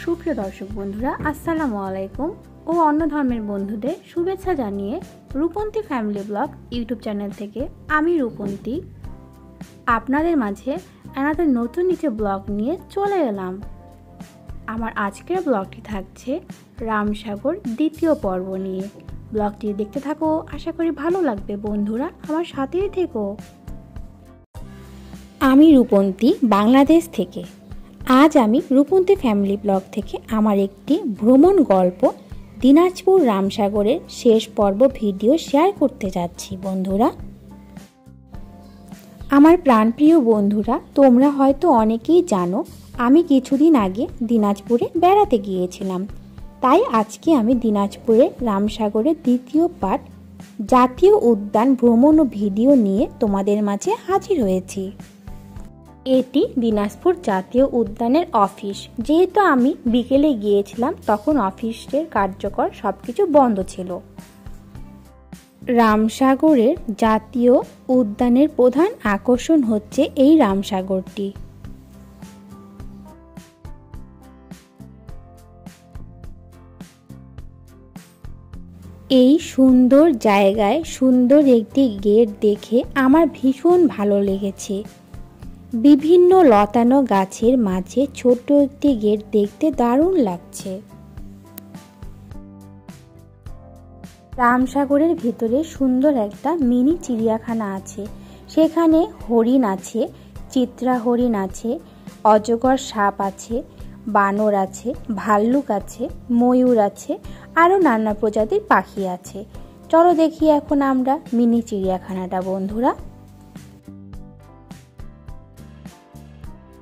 সুপ্রিয় দর্শক বন্ধুরা, আসসালামু আলাইকুম ও অন্য ধর্মের বন্ধুদের শুভেচ্ছা জানিয়ে Rupanti family blog YouTube channel থেকে আমি রূপন্তী আপনাদের মাঝে আমাদের নতুন একটি ব্লগ নিয়ে চলে এলাম। আমার আজকের ব্লগটি থাকছে রামসাগর দ্বিতীয় পর্ব নিয়ে। ব্লগটি দেখতে থাকো, আশা করি ভালো লাগবে। বন্ধুরা, আমার সাথেই থেকো। আমি রূপন্তী, বাংলাদেশ থেকে। আজ আমি রূপন্তী ফ্যামিলি ব্লগ থেকে আমার একটি ভ্রমণ গল্প দিনাজপুর রামসাগরের শেষ পর্ব ভিডিও শেয়ার করতে যাচ্ছি। বন্ধুরা, আমার প্রাণপ্রিয় বন্ধুরা, তোমরা হয়তো অনেকেই জানো আমি কিছুদিন আগে দিনাজপুরে বেড়াতে গিয়েছিলাম। তাই আজকে আমি দিনাজপুরের রামসাগরের দ্বিতীয় পার্ট জাতীয় উদ্যান ভ্রমণ ও ভিডিও নিয়ে তোমাদের মাঝে হাজির হয়েছি। এটি দিনাজপুর জাতীয় উদ্যানের অফিস। যেহেতু আমি বিকেলে গিয়েছিলাম, তখন অফিসের কার্যকর সবকিছু বন্ধ ছিল। রামসাগরের জাতীয় উদ্যানের প্রধান আকর্ষণ হচ্ছে এই রামসাগরটি। এই সুন্দর জায়গায় সুন্দর একটি গেট দেখে আমার ভীষণ ভালো লেগেছে। বিভিন্ন লতানো গাছের মাঝে ছোট একটি গেট দেখতে দারুণ লাগছে। রামসাগরের ভিতরে সুন্দর একটা মিনি চিড়িয়াখানা আছে। সেখানে হরিণ আছে, চিত্রা হরিণ আছে, অজগর সাপ আছে, বানর আছে, ভাল্লুক আছে, ময়ূর আছে, আরও নানা প্রজাতির পাখি আছে। চলো দেখি এখন আমরা মিনি চিড়িয়াখানাটা। বন্ধুরা,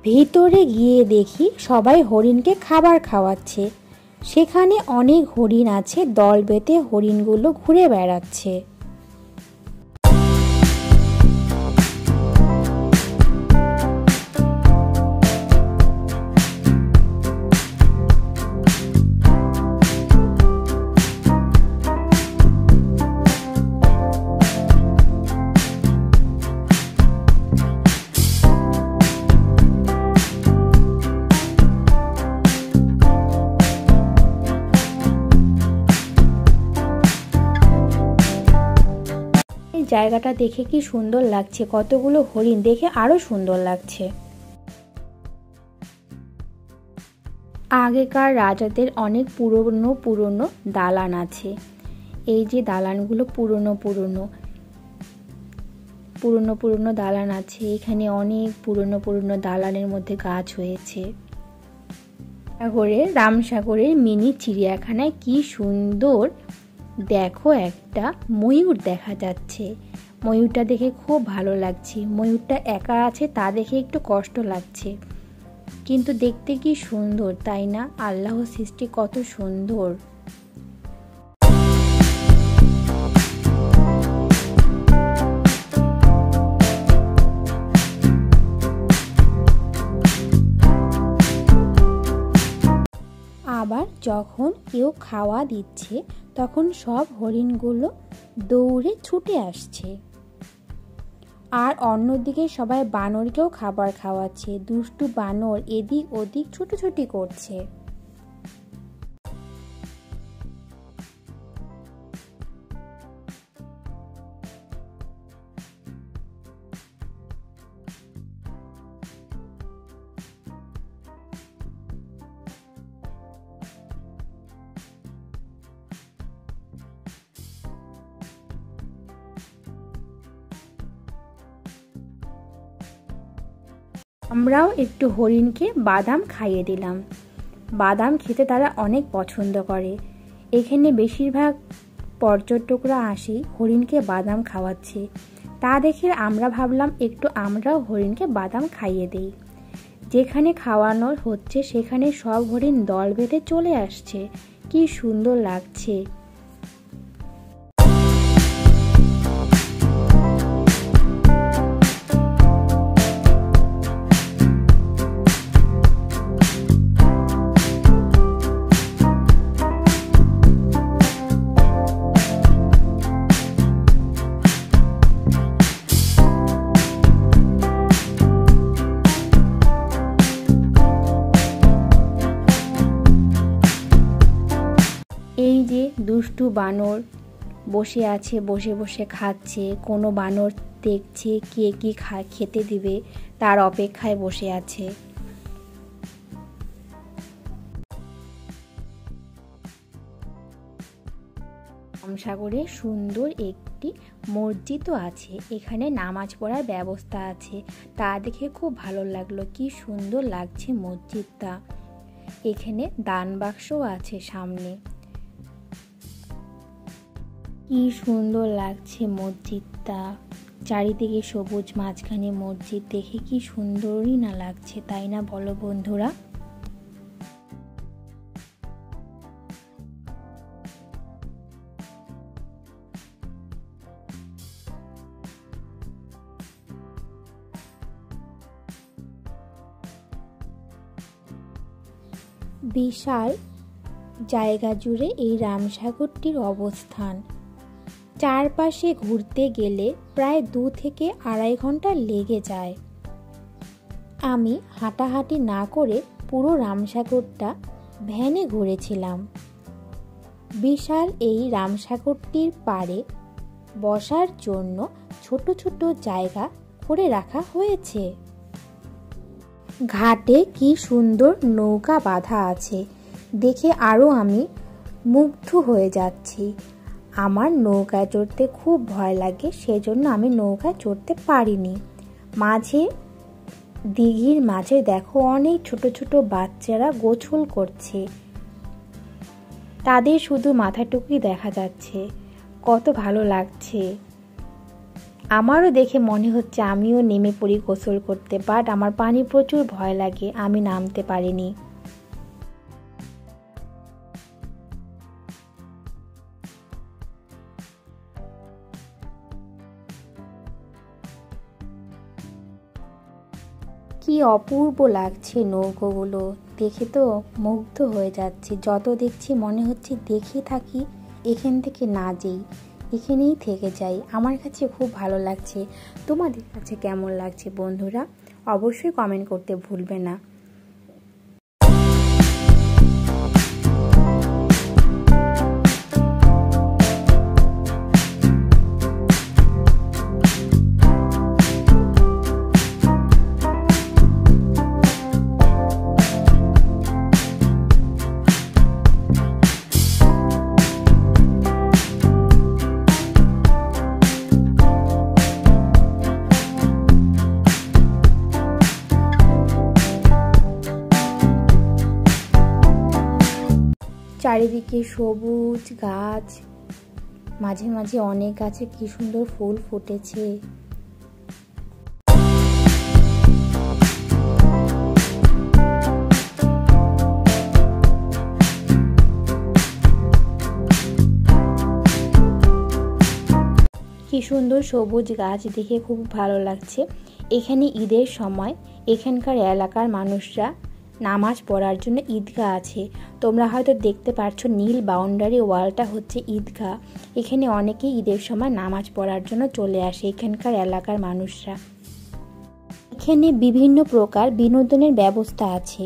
ভিতরে গিয়ে দেখি সবাই হরিণকে খাবার খাওয়াচ্ছে। সেখানে অনেক হরিণ আছে, দল বেঁধে হরিণগুলো ঘুরে বেড়াচ্ছে। জায়গাটা দেখে কি সুন্দর লাগছে, কতগুলো হরিণ দেখে আরো সুন্দর লাগছে। আগেকার রাজাদের অনেক পুরনো দালান আছে। এই যে দালানগুলো পুরনো দালান আছে। এখানে অনেক পুরনো দালানের মধ্যে গাছ হয়েছে। রামসাগরের মিনি চিড়িয়াখানায় কি সুন্দর দেখো, একটা ময়ূর দেখা যাচ্ছে। ময়ূরটা দেখে খুব ভালো লাগছে। ময়ূরটা একা আছে, তা দেখে একটু কষ্ট লাগছে, কিন্তু দেখতে কি সুন্দর, তাই না? আল্লাহর সৃষ্টি কত সুন্দর। আবার যখন কেউ খাওয়া দিচ্ছে, তখন সব হরিণগুলো দৌড়ে ছুটে আসছে। আর অন্যদিকে সবাই বানরকেও খাবার খাওয়াচ্ছে। দুষ্টু বানর এদিক ওদিক ছুটোছুটি করছে। আমরাও একটু হরিণকে বাদাম খাইয়ে দিলাম। বাদাম খেতে তারা অনেক পছন্দ করে। এখানে বেশিরভাগ পর্যটকরা আসে হরিণকে বাদাম খাওয়াচ্ছে। তা দেখে আমরা ভাবলাম একটু আমরাও হরিণকে বাদাম খাইয়ে দেই। যেখানে খাওয়ানো হচ্ছে সেখানে সব হরিণ দল বেঁধে চলে আসছে। কি সুন্দর লাগছে। দুষ্টু বানর বসে আছে, বসে বসে খাচ্ছে। কোনো বানর দেখছে কে কি খেতে দিবে, তার অপেক্ষায় বসে আছে। রামসাগরে সুন্দর একটি মসজিদও আছে, এখানে নামাজ পড়ার ব্যবস্থা আছে। তা দেখে খুব ভালো লাগলো, কি সুন্দর লাগছে মসজিদটা। এখানে দান বাক্সও আছে সামনে। কি সুন্দর লাগছে মসজিদটা, চারিদিকে সবুজ, মাঝখানে মসজিদ, দেখে কি সুন্দরই না লাগছে, তাই না বলো বন্ধুরা? বিশাল জায়গা জুড়ে এই রামসাগরটির অবস্থান। চারপাশে ঘুরতে গেলে প্রায় 2 থেকে আড়াই ঘন্টা লেগে যায়। আমি হাঁটাহাঁটি না করে পুরো রামসাগরটা ভ্যানে ঘুরেছিলাম। বিশাল এই রামসাগরটির পাড়ে বসার জন্য ছোট ছোট জায়গা করে রাখা হয়েছে। ঘাটে কি সুন্দর নৌকা বাঁধা আছে, দেখে আরও আমি মুগ্ধ হয়ে যাচ্ছি। আমার নৌকায় চড়তে খুব ভয় লাগে, সেজন্য আমি নৌকায় চড়তে পারিনি। মাঝে দিঘির মাঝে দেখো অনেক ছোট ছোট বাচ্চারা গোসল করছে, তাদের শুধু মাথাটুকুই দেখা যাচ্ছে, কত ভালো লাগছে। আমারও দেখে মনে হচ্ছে আমিও নেমে পড়ি গোসল করতে, বাট আমার পানি প্রচুর ভয় লাগে, আমি নামতে পারিনি। কি অপূর্ব লাগছে নৌকোগুলো, দেখে তো মুগ্ধ হয়ে যাচ্ছে। যত দেখছি মনে হচ্ছে দেখে থাকি, এখান থেকে না যেই, এখানেই থেকে যাই। আমার কাছে খুব ভালো লাগছে। তোমাদের কাছে কেমন লাগছে বন্ধুরা? অবশ্যই কমেন্ট করতে ভুলবে না। চারিদিকে সবুজ গাছ, মাঝে মাঝে অনেক গাছে কি সুন্দর ফুল ফুটেছে। কি সুন্দর সবুজ গাছ, দেখে খুব ভালো লাগছে। এখানে ঈদের সময় এখানকার এলাকার মানুষরা নামাজ পড়ার জন্য ঈদগাহ আছে। তোমরা হয়তো দেখতে পাচ্ছ নীল বাউন্ডারি ওয়ালটা হচ্ছে ঈদগাহ। এখানে অনেকেই ঈদের সময় নামাজ পড়ার জন্য চলে আসে এখানকার এলাকার মানুষরা। এখানে বিভিন্ন প্রকার বিনোদনের ব্যবস্থা আছে,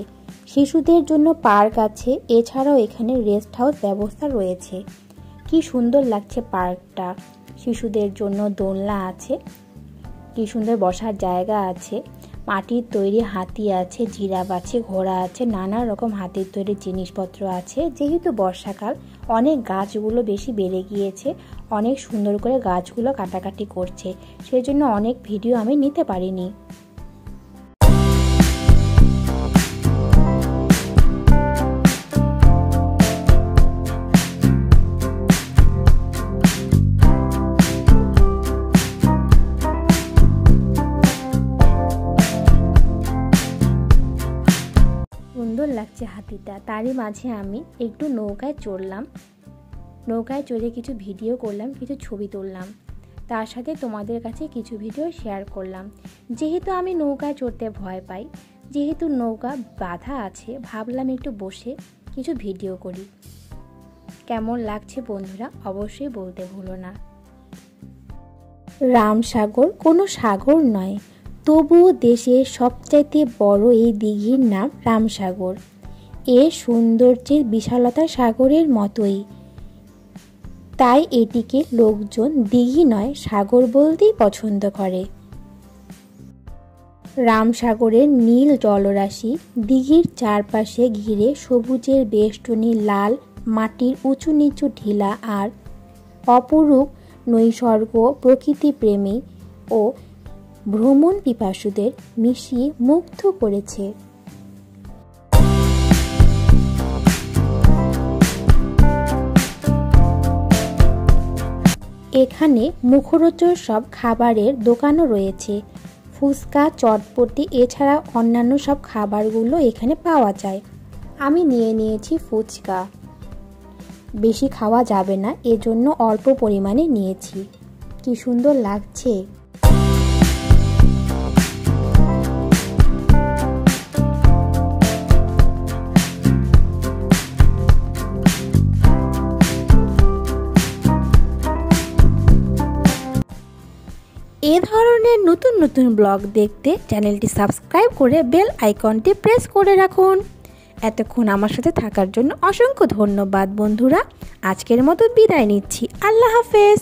শিশুদের জন্য পার্ক আছে, এছাড়াও এখানে রেস্ট হাউস ব্যবস্থা রয়েছে। কি সুন্দর লাগছে পার্কটা, শিশুদের জন্য দোলনা আছে, কি সুন্দর বসার জায়গা আছে, মাটির তৈরি হাতি আছে, জিরাফ আছে, ঘোড়া আছে, নানা রকম হাতির তৈরি জিনিসপত্র আছে। যেহেতু বর্ষাকাল, অনেক গাছগুলো বেশি বেড়ে গিয়েছে, অনেক সুন্দর করে গাছগুলো কাটাকাটি করছে, সেজন্য অনেক ভিডিও আমি নিতে পারিনি। সুন্দর লাগছে হাতিটা। তারই মাঝে আমি একটু নৌকায় চড়লাম, নৌকায় চড়ে কিছু ভিডিও করলাম, কিছু ছবি তুললাম, তার সাথে তোমাদের কাছে কিছু ভিডিও শেয়ার করলাম। যেহেতু আমি নৌকায় চড়তে ভয় পাই, যেহেতু নৌকা বাঁধা আছে, ভাবলাম একটু বসে কিছু ভিডিও করি। কেমন লাগছে বন্ধুরা অবশ্যই বলতে ভুলো না। রামসাগর কোনো সাগর নয়, তবুও দেশের সবচাইতে বড় এই দিঘির নাম রামসাগর। এর সৌন্দর্যের বিশালতা সাগরের মতোই। তাই এটিকে লোকজন দিঘি নয় সাগর বলতেই পছন্দ করে। রামসাগরের নীল জলরাশি দিঘির চারপাশে ঘিরে সবুজের বেষ্টনী, লাল মাটির উঁচু নিচু ঢিলা আর অপরূপ নৈসর্গ প্রকৃতিপ্রেমী ও ভ্রমণ পিপাসুদের মিশিয়ে মুগ্ধ করেছে। এখানে মুখরোচক সব খাবারের দোকানও রয়েছে। ফুচকা, চটপটি এছাড়া অন্যান্য সব খাবারগুলো এখানে পাওয়া যায়। আমি নিয়েছি ফুচকা। বেশি খাওয়া যাবে না, এজন্য অল্প পরিমাণে নিয়েছি। কি সুন্দর লাগছে। এ ধরনের নতুন নতুন ব্লগ দেখতে চ্যানেলটি সাবস্ক্রাইব করে বেল আইকনটি প্রেস করে রাখুন। এতক্ষণ আমার সাথে থাকার জন্য অসংখ্য ধন্যবাদ বন্ধুরা। আজকের মতো বিদায় নিচ্ছি। আল্লাহ হাফেজ।